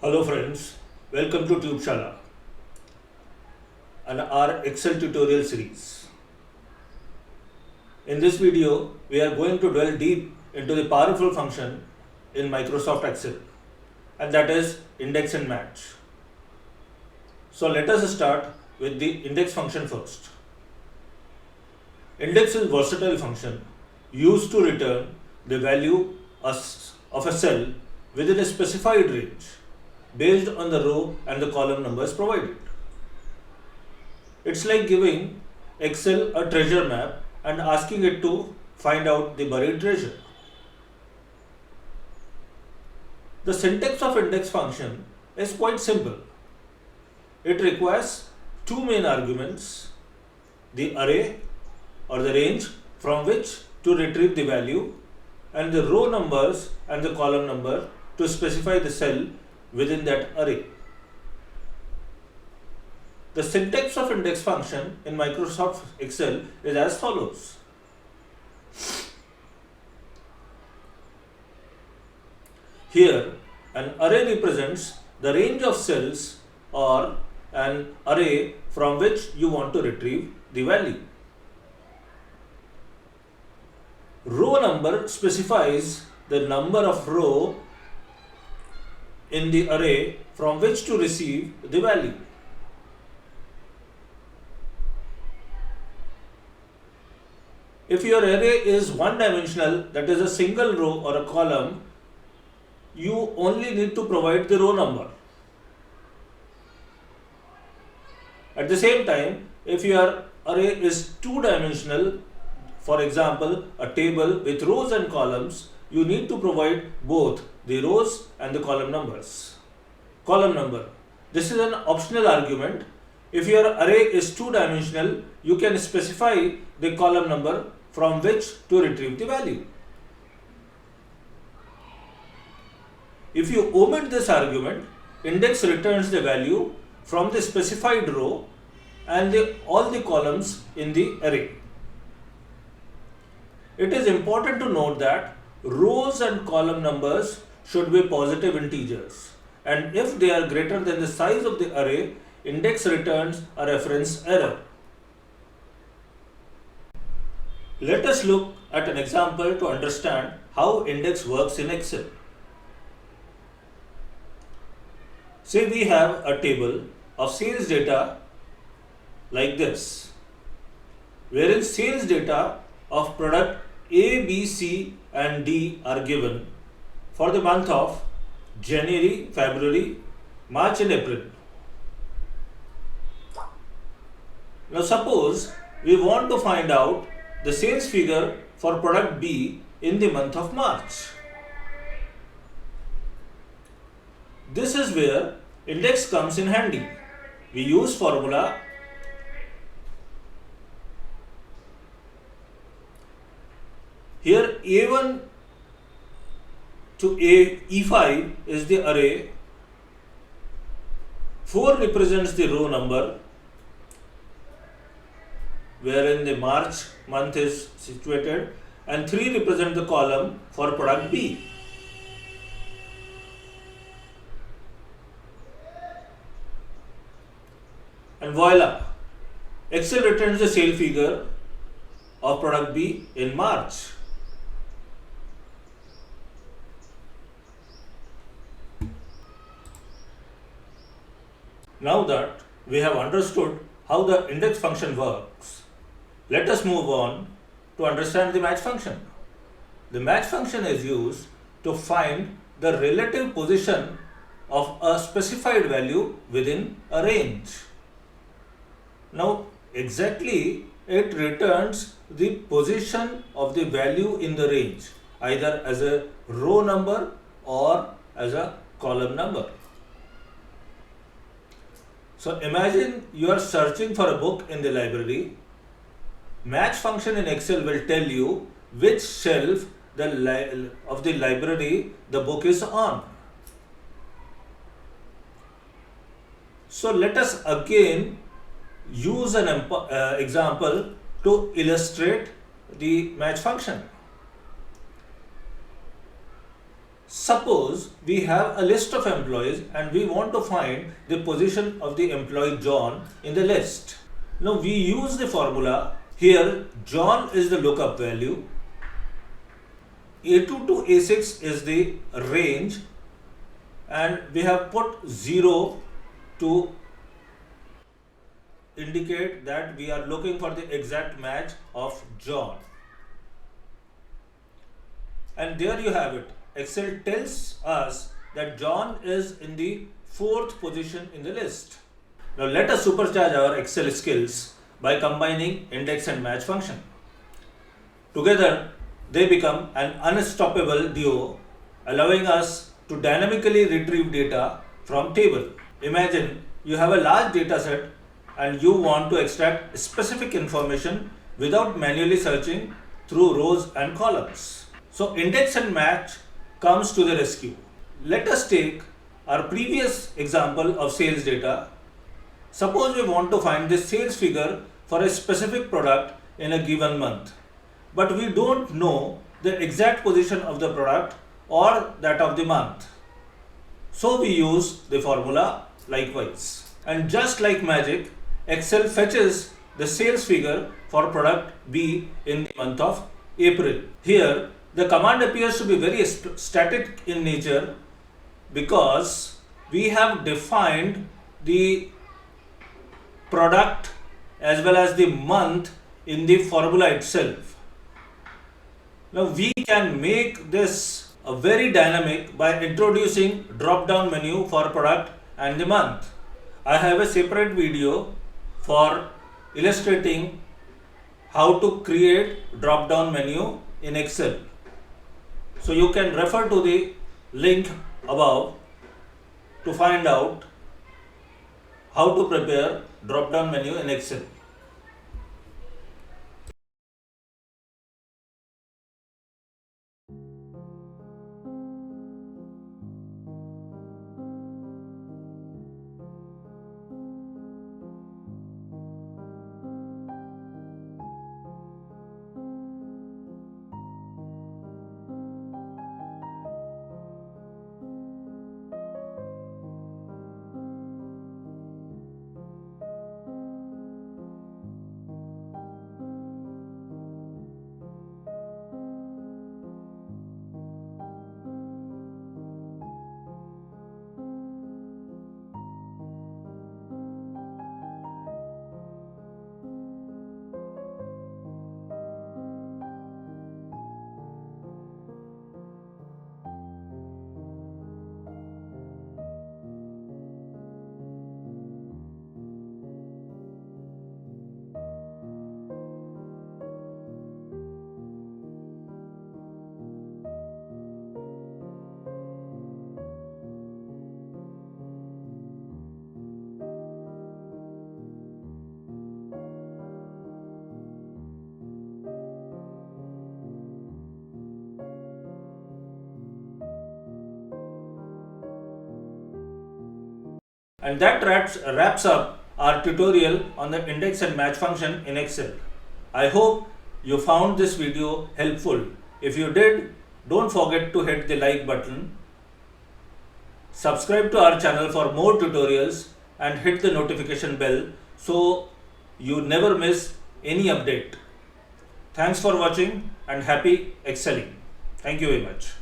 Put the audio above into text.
Hello friends, welcome to TubeShala and our Excel tutorial series. In this video, we are going to delve deep into the powerful function in Microsoft Excel, and that is index and match. So let us start with the index function first. Index is a versatile function used to return the value of a cell within a specified range based on the row and the column numbers provided. It's like giving Excel a treasure map and asking it to find out the buried treasure. The syntax of index function is quite simple. It requires two main arguments, the array or the range from which to retrieve the value, and the row numbers and the column number to specify the cell within that array. The syntax of index function in Microsoft Excel is as follows. Here, an array represents the range of cells or an array from which you want to retrieve the value. Row number specifies the number of row in the array from which to receive the value. If your array is one-dimensional, that is a single row or a column, you only need to provide the row number. At the same time, if your array is two-dimensional, for example, a table with rows and columns, you need to provide both the rows and the column numbers. Column number. This is an optional argument. If your array is two-dimensional, you can specify the column number from which to retrieve the value. If you omit this argument, index returns the value from the specified row and all the columns in the array. It is important to note that rows and column numbers should be positive integers, and if they are greater than the size of the array, index returns a reference error. Let us look at an example to understand how index works in Excel. Say we have a table of sales data like this, wherein sales data of product A, B, C and D are given for the month of January, February, March and April. Now suppose we want to find out the sales figure for product B in the month of March. This is where index comes in handy. We use formula here. A1 to E5 is the array, 4 represents the row number wherein the March month is situated, and 3 represent the column for product B. And voila, Excel returns the sale figure of product B in March. Now that we have understood how the index function works, let us move on to understand the match function. The match function is used to find the relative position of a specified value within a range. Now, exactly it returns the position of the value in the range, either as a row number or as a column number. So imagine you are searching for a book in the library. Match function in Excel will tell you which shelf of the library the book is on. So let us again use an example to illustrate the match function. Suppose we have a list of employees and we want to find the position of the employee John in the list. Now we use the formula. Here John is the lookup value, A2 to A6 is the range, and we have put 0 to indicate that we are looking for the exact match of John. And there you have it. Excel tells us that John is in the 4th position in the list. Now let us supercharge our Excel skills by combining index and match function. Together they become an unstoppable duo, allowing us to dynamically retrieve data from table. Imagine you have a large data set and you want to extract specific information without manually searching through rows and columns. So index and match comes to the rescue. Let us take our previous example of sales data. Suppose we want to find the sales figure for a specific product in a given month, but we don't know the exact position of the product or that of the month. So we use the formula likewise. And just like magic, Excel fetches the sales figure for product B in the month of April. Here the command appears to be very static in nature because we have defined the product as well as the month in the formula itself. Now we can make this a very dynamic by introducing drop-down menu for product and the month. I have a separate video for illustrating how to create drop-down menu in Excel. So you can refer to the link above to find out how to prepare drop-down menu in Excel. And that wraps up our tutorial on the index and match function in Excel. I hope you found this video helpful. If you did, don't forget to hit the like button, subscribe to our channel for more tutorials, and hit the notification bell so you never miss any update. Thanks for watching and happy excelling. Thank you very much.